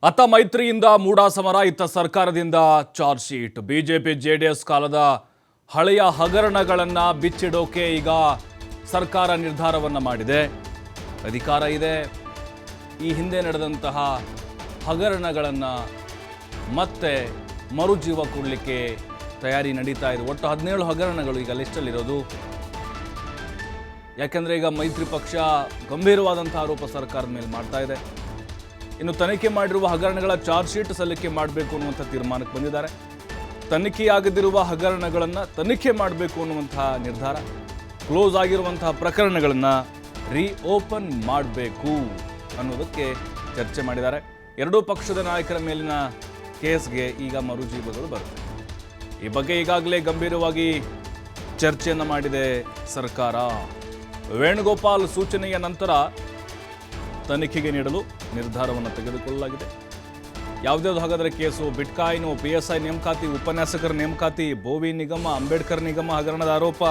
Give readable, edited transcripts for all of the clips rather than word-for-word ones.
ಅತ್ತ ಮೈತ್ರಿಯಿಂದ ಮೂಡಾ ಸಮರ, ಇತ್ತ ಸರ್ಕಾರದಿಂದ ಚಾರ್ಜ್ ಶೀಟ್. ಬಿಜೆಪಿ ಜೆಡಿಎಸ್ ಕಾಲದ ಹಳೆಯ ಹಗರಣಗಳನ್ನ ಬಿಚ್ಚಿಡೋಕೆ ಈಗ ಸರ್ಕಾರ ನಿರ್ಧಾರವನ್ನ ಮಾಡಿದೆ. ಅಧಿಕಾರ ಇದೆ, ಈ ಹಿಂದೆ ನಡೆದಂತಹ ಹಗರಣಗಳನ್ನ ಮತ್ತೆ ಮರುಜೀವ ಕೊಡಲಿಕ್ಕೆ ತಯಾರಿ ನಡೀತಾ ಇದೆ. ಒಟ್ಟು 17 ಹಗರಣಗಳು ಈಗ ಲಿಸ್ಟಲ್ಲಿರೋದು. ಯಾಕೆಂದ್ರೆ ಈಗ ಮೈತ್ರಿ ಪಕ್ಷ ಗಂಭೀರವಾದಂತಹ ಆರೋಪ ಸರ್ಕಾರದ ಮೇಲೆ ಮಾಡ್ತಾ ಇದೆ. ಇನ್ನು ತನಿಖೆ ಮಾಡಿರುವ ಹಗರಣಗಳ ಚಾರ್ಜ್ ಶೀಟ್ ಸಲ್ಲಿಕೆ ಮಾಡಬೇಕು ಅನ್ನುವಂಥ ತೀರ್ಮಾನಕ್ಕೆ ಬಂದಿದ್ದಾರೆ. ತನಿಖೆಯಾಗದಿರುವ ಹಗರಣಗಳನ್ನು ತನಿಖೆ ಮಾಡಬೇಕು ಅನ್ನುವಂತಹ ನಿರ್ಧಾರ. ಕ್ಲೋಸ್ ಆಗಿರುವಂತಹ ಪ್ರಕರಣಗಳನ್ನು ರೀಓಪನ್ ಮಾಡಬೇಕು ಅನ್ನೋದಕ್ಕೆ ಚರ್ಚೆ ಮಾಡಿದ್ದಾರೆ. ಎರಡೂ ಪಕ್ಷದ ನಾಯಕರ ಮೇಲಿನ ಕೇಸ್ಗೆ ಈಗ ಮರುಜೀವಗಳು ಬರುತ್ತೆ. ಈ ಬಗ್ಗೆ ಈಗಾಗಲೇ ಗಂಭೀರವಾಗಿ ಚರ್ಚೆಯನ್ನು ಮಾಡಿದೆ ಸರ್ಕಾರ. ವೇಣುಗೋಪಾಲ್ ಸೂಚನೆಯ ನಂತರ ತನಿಖೆಗೆ ನೀಡಲು ನಿರ್ಧಾರವನ್ನು ತೆಗೆದುಕೊಳ್ಳಲಾಗಿದೆ. ಯಾವುದ್ಯಾವುದು ಹಾಗಾದರೆ ಕೇಸು? ಬಿಟ್ಕಾಯಿನು, PSI ನೇಮಕಾತಿ, ಉಪನ್ಯಾಸಕರ ನೇಮಕಾತಿ, ಬೋವಿ ನಿಗಮ, ಅಂಬೇಡ್ಕರ್ ನಿಗಮ ಹಗರಣದ ಆರೋಪ,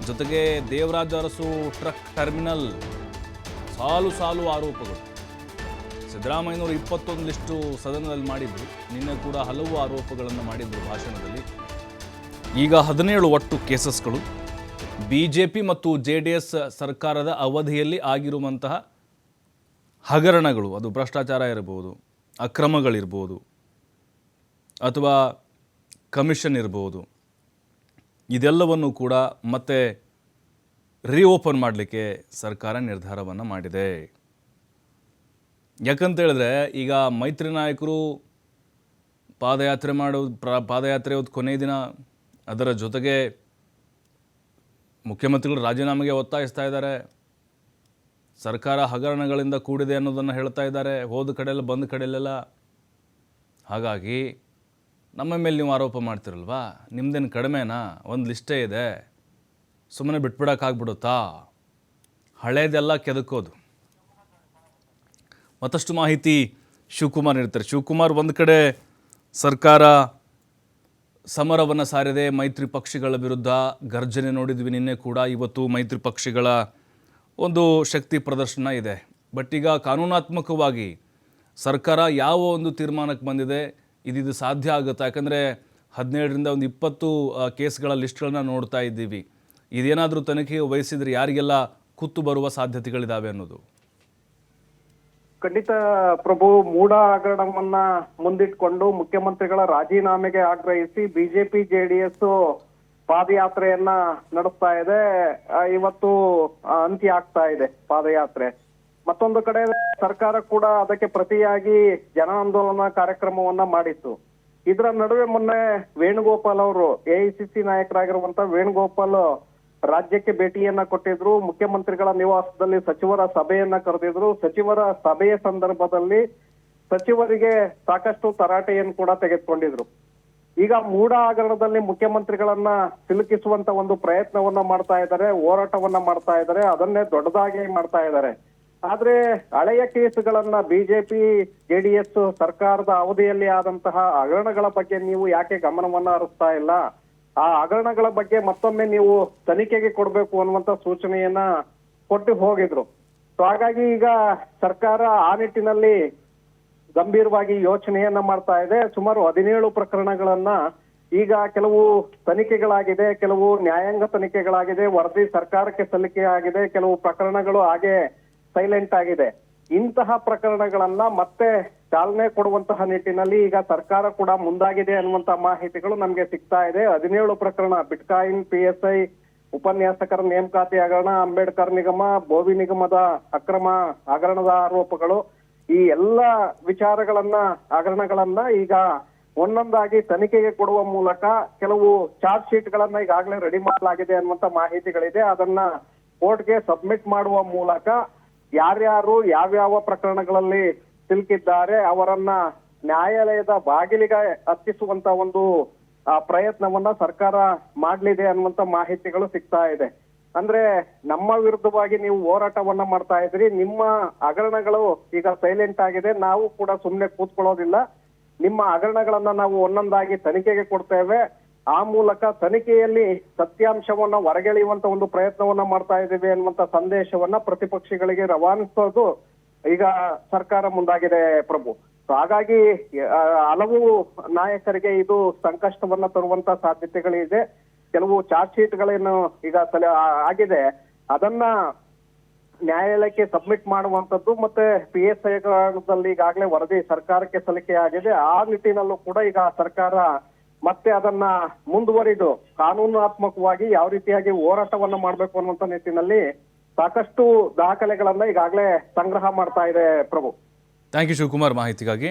ಜೊತೆಗೆ ದೇವರಾಜ ಅರಸು ಟ್ರಕ್ ಟರ್ಮಿನಲ್, ಸಾಲು ಸಾಲು ಆರೋಪಗಳು. ಸಿದ್ದರಾಮಯ್ಯನವರು 21 ಲಿಸ್ಟು ಸದನದಲ್ಲಿ ಮಾಡಿದ್ರು. ನಿನ್ನೆ ಕೂಡ ಹಲವು ಆರೋಪಗಳನ್ನು ಮಾಡಿದ್ರು ಭಾಷಣದಲ್ಲಿ. ಈಗ 17 ಒಟ್ಟು ಕೇಸಸ್ಗಳು BJP ಮತ್ತು JDS ಸರ್ಕಾರದ ಅವಧಿಯಲ್ಲಿ ಆಗಿರುವಂತಹ ಹಗರಣಗಳು. ಅದು ಭ್ರಷ್ಟಾಚಾರ ಇರಬಹುದು, ಅಕ್ರಮಗಳಿರ್ಬೋದು, ಅಥವಾ ಕಮಿಷನ್ ಇರ್ಬೋದು. ಇದೆಲ್ಲವನ್ನು ಕೂಡ ಮತ್ತೆ ರೀಓಪನ್ ಮಾಡಲಿಕ್ಕೆ ಸರ್ಕಾರ ನಿರ್ಧಾರವನ್ನು ಮಾಡಿದೆ. ಯಾಕಂತ ಹೇಳಿದ್ರೆ ಈಗ ಮೈತ್ರಿ ನಾಯಕರು ಪಾದಯಾತ್ರೆ ಕೊನೆಯ ದಿನ, ಅದರ ಜೊತೆಗೆ ಮುಖ್ಯಮಂತ್ರಿಗಳು ರಾಜೀನಾಮೆಗೆ ಒತ್ತಾಯಿಸ್ತಾ ಇದ್ದಾರೆ. ಸರ್ಕಾರ ಹಗರಣಗಳಿಂದ ಕೂಡಿದೆ ಅನ್ನೋದನ್ನು ಹೇಳ್ತಾ ಇದ್ದಾರೆ, ಹೋದ ಕಡೆಯಲ್ಲ ಬಂದ ಕಡೆಯಲ್ಲೆಲ್ಲ. ಹಾಗಾಗಿ ನಮ್ಮ ಮೇಲೆ ನೀವು ಆರೋಪ ಮಾಡ್ತಿರಲ್ವಾ, ನಿಮ್ದೇನು ಕಡಿಮೆನಾ? ಒಂದು ಲಿಸ್ಟೇ ಇದೆ, ಸುಮ್ಮನೆ ಬಿಟ್ಬಿಡೋಕ್ಕಾಗ್ಬಿಡುತ್ತಾ? ಹಳೇದೆಲ್ಲ ಕೆದಕೋದು. ಮತ್ತಷ್ಟು ಮಾಹಿತಿ ಶಿವಕುಮಾರ್ ನೀಡ್ತಾರೆ. ಶಿವಕುಮಾರ್, ಒಂದು ಕಡೆ ಸರ್ಕಾರ ಸಮರವನ್ನು ಸಾರಿದೆ ಮೈತ್ರಿ ಪಕ್ಷಗಳ ವಿರುದ್ಧ. ಗರ್ಜನೆ ನೋಡಿದ್ವಿ ನಿನ್ನೆ ಕೂಡ. ಇವತ್ತು ಮೈತ್ರಿ ಪಕ್ಷಗಳ ಒಂದು ಶಕ್ತಿ ಪ್ರದರ್ಶನ ಇದೆ. ಬಟ್ ಈಗ ಕಾನೂನಾತ್ಮಕವಾಗಿ ಸರ್ಕಾರ ಯಾವ ಒಂದು ತೀರ್ಮಾನಕ್ಕೆ ಬಂದಿದೆ, ಇದು ಸಾಧ್ಯ ಆಗುತ್ತಾ? ಯಾಕಂದರೆ 17ರಿಂದ ಒಂದು 20 ಕೇಸ್ಗಳ ಲಿಸ್ಟ್ಗಳನ್ನ ನೋಡ್ತಾ ಇದ್ದೀವಿ. ಇದೇನಾದರೂ ತನಿಖೆಗೆ ವಹಿಸಿದರೆ ಯಾರಿಗೆಲ್ಲ ಕುತ್ತು ಬರುವ ಸಾಧ್ಯತೆಗಳಿದ್ದಾವೆ ಅನ್ನೋದು? ಖಂಡಿತ ಪ್ರಭು, ಮೂಡ ಹಗರಣವನ್ನ ಮುಂದಿಟ್ಕೊಂಡು ಮುಖ್ಯಮಂತ್ರಿಗಳ ರಾಜೀನಾಮೆಗೆ ಆಗ್ರಹಿಸಿ ಬಿಜೆಪಿ JDS ಪಾದಯಾತ್ರೆಯನ್ನ ನಡೆಸ್ತಾ ಇದೆ. ಇವತ್ತು ಅಂತ್ಯ ಆಗ್ತಾ ಇದೆ ಪಾದಯಾತ್ರೆ. ಮತ್ತೊಂದು ಕಡೆ ಸರ್ಕಾರ ಕೂಡ ಅದಕ್ಕೆ ಪ್ರತಿಯಾಗಿ ಜನ ಆಂದೋಲನ ಕಾರ್ಯಕ್ರಮವನ್ನ ಮಾಡಿತ್ತು. ಇದರ ನಡುವೆ ಮೊನ್ನೆ ವೇಣುಗೋಪಾಲ್ ಅವರು, AICC ನಾಯಕರಾಗಿರುವಂತ ವೇಣುಗೋಪಾಲ್ ರಾಜ್ಯಕ್ಕೆ ಭೇಟಿಯನ್ನ ಕೊಟ್ಟಿದ್ರು. ಮುಖ್ಯಮಂತ್ರಿಗಳ ನಿವಾಸದಲ್ಲಿ ಸಚಿವರ ಸಭೆಯನ್ನ ಕರೆದಿದ್ರು. ಸಚಿವರ ಸಭೆಯ ಸಂದರ್ಭದಲ್ಲಿ ಸಚಿವರಿಗೆ ಸಾಕಷ್ಟು ತರಾಟೆಯನ್ನು ಕೂಡ ತೆಗೆದುಕೊಂಡಿದ್ರು. ಈಗ ಮೂಡ ಹಗರಣದಲ್ಲಿ ಮುಖ್ಯಮಂತ್ರಿಗಳನ್ನ ಸಿಲುಕಿಸುವಂತ ಒಂದು ಪ್ರಯತ್ನವನ್ನ ಮಾಡ್ತಾ ಇದ್ದಾರೆ, ಹೋರಾಟವನ್ನ ಮಾಡ್ತಾ ಇದ್ದಾರೆ, ಅದನ್ನೇ ದೊಡ್ಡದಾಗಿ ಮಾಡ್ತಾ ಇದ್ದಾರೆ. ಆದ್ರೆ ಹಳೆಯ ಕೇಸುಗಳನ್ನ ಬಿಜೆಪಿ JDS ಸರ್ಕಾರದ ಅವಧಿಯಲ್ಲಿ ಆದಂತಹ ಹಗರಣಗಳ ಬಗ್ಗೆ ನೀವು ಯಾಕೆ ಗಮನವನ್ನ ಹರಿಸ್ತಾ ಇಲ್ಲ? ಆ ಹಗರಣಗಳ ಬಗ್ಗೆ ಮತ್ತೊಮ್ಮೆ ನೀವು ತನಿಖೆಗೆ ಕೊಡ್ಬೇಕು ಅನ್ನುವಂತ ಸೂಚನೆಯನ್ನ ಕೊಟ್ಟು ಹೋಗಿದ್ರು. ಸೊ ಹಾಗಾಗಿ ಈಗ ಸರ್ಕಾರ ಆ ನಿಟ್ಟಿನಲ್ಲಿ ಗಂಭೀರವಾಗಿ ಯೋಚನೆಯನ್ನ ಮಾಡ್ತಾ ಇದೆ. ಸುಮಾರು 17 ಪ್ರಕರಣಗಳನ್ನ ಈಗ ಕೆಲವು ತನಿಖೆಗಳಾಗಿದೆ, ಕೆಲವು ನ್ಯಾಯಾಂಗ ತನಿಖೆಗಳಾಗಿದೆ, ವರದಿ ಸರ್ಕಾರಕ್ಕೆ ಸಲ್ಲಿಕೆ ಆಗಿದೆ, ಕೆಲವು ಪ್ರಕರಣಗಳು ಹಾಗೆ ಸೈಲೆಂಟ್ ಆಗಿದೆ. ಇಂತಹ ಪ್ರಕರಣಗಳನ್ನ ಮತ್ತೆ ಚಾಲನೆ ಕೊಡುವಂತಹ ನಿಟ್ಟಿನಲ್ಲಿ ಈಗ ಸರ್ಕಾರ ಕೂಡ ಮುಂದಾಗಿದೆ ಅನ್ನುವಂತ ಮಾಹಿತಿಗಳು ನಮ್ಗೆ ಸಿಗ್ತಾ ಇದೆ. 17 ಪ್ರಕರಣ, ಬಿಟ್ಕಾಯಿನ್, PSI, ಉಪನ್ಯಾಸಕರ ನೇಮಕಾತಿ ಹಗರಣ, ಅಂಬೇಡ್ಕರ್ ನಿಗಮ, ಬೋವಿ ನಿಗಮದ ಅಕ್ರಮ ಹಗರಣದ ಆರೋಪಗಳು, ಈ ಎಲ್ಲ ವಿಚಾರಗಳನ್ನ, ಹಗರಣಗಳನ್ನ ಈಗ ಒಂದೊಂದಾಗಿ ತನಿಖೆಗೆ ಕೊಡುವ ಮೂಲಕ ಕೆಲವು ಚಾರ್ಜ್ ಶೀಟ್ ಗಳನ್ನ ಈಗಾಗಲೇ ರೆಡಿ ಮಾಡಲಾಗಿದೆ ಅನ್ನುವಂತ ಮಾಹಿತಿಗಳಿದೆ. ಅದನ್ನ ಕೋರ್ಟ್ಗೆ ಸಬ್ಮಿಟ್ ಮಾಡುವ ಮೂಲಕ ಯಾರ್ಯಾರು ಯಾವ್ಯಾವ ಪ್ರಕರಣಗಳಲ್ಲಿ ಸಿಲುಕಿದ್ದಾರೆ ಅವರನ್ನ ನ್ಯಾಯಾಲಯದ ಬಾಗಿಲಿಗೆ ಹತ್ತಿಸುವಂತ ಒಂದು ಪ್ರಯತ್ನವನ್ನ ಸರ್ಕಾರ ಮಾಡ್ಲಿದೆ ಅನ್ನುವಂತ ಮಾಹಿತಿಗಳು ಸಿಗ್ತಾ ಇದೆ. ಅಂದ್ರೆ ನಮ್ಮ ವಿರುದ್ಧವಾಗಿ ನೀವು ಹೋರಾಟವನ್ನ ಮಾಡ್ತಾ ಇದ್ರಿ, ನಿಮ್ಮ ಹಗರಣಗಳು ಈಗ ಸೈಲೆಂಟ್ ಆಗಿದೆ, ನಾವು ಕೂಡ ಸುಮ್ನೆ ಕೂತ್ಕೊಳ್ಳೋದಿಲ್ಲ, ನಿಮ್ಮ ಹಗರಣಗಳನ್ನ ನಾವು ಒಂದೊಂದಾಗಿ ತನಿಖೆಗೆ ಕೊಡ್ತೇವೆ, ಆ ಮೂಲಕ ತನಿಖೆಯಲ್ಲಿ ಸತ್ಯಾಂಶವನ್ನ ಹೊರಗೆಳೆಯುವಂತ ಒಂದು ಪ್ರಯತ್ನವನ್ನ ಮಾಡ್ತಾ ಇದ್ದೀವಿ ಅನ್ನುವಂತ ಸಂದೇಶವನ್ನ ಪ್ರತಿಪಕ್ಷಗಳಿಗೆ ರವಾನಿಸೋದು ಈಗ ಸರ್ಕಾರ ಮುಂದಾಗಿದೆ ಪ್ರಭು. ಸೊ ಹಾಗಾಗಿ ಹಲವು ನಾಯಕರಿಗೆ ಇದು ಸಂಕಷ್ಟವನ್ನ ತರುವಂತ ಸಾಧ್ಯತೆಗಳಿದೆ. ಕೆಲವು ಚಾರ್ಜ್ ಶೀಟ್ಗಳೇನು ಈಗ ಆಗಿದೆ ಅದನ್ನ ನ್ಯಾಯಾಲಯಕ್ಕೆ ಸಬ್ಮಿಟ್ ಮಾಡುವಂತದ್ದು ಮತ್ತೆ PSI ದಲ್ಲಿ ಈಗಾಗಲೇ ವರದಿ ಸರ್ಕಾರಕ್ಕೆ ಸಲ್ಲಿಕೆ ಆಗಿದೆ. ಆ ನಿಟ್ಟಿನಲ್ಲೂ ಕೂಡ ಈಗ ಸರ್ಕಾರ ಮತ್ತೆ ಅದನ್ನ ಮುಂದುವರಿದು ಕಾನೂನಾತ್ಮಕವಾಗಿ ಯಾವ ರೀತಿಯಾಗಿ ಹೋರಾಟವನ್ನ ಮಾಡ್ಬೇಕು ಅನ್ನುವಂತ ನಿಟ್ಟಿನಲ್ಲಿ ಸಾಕಷ್ಟು ದಾಖಲೆಗಳನ್ನ ಈಗಾಗಲೇ ಸಂಗ್ರಹ ಮಾಡ್ತಾ ಇದೆ ಪ್ರಭು. ಥ್ಯಾಂಕ್ ಯು ಶಿವಕುಮಾರ್ ಮಾಹಿತಿಗಾಗಿ.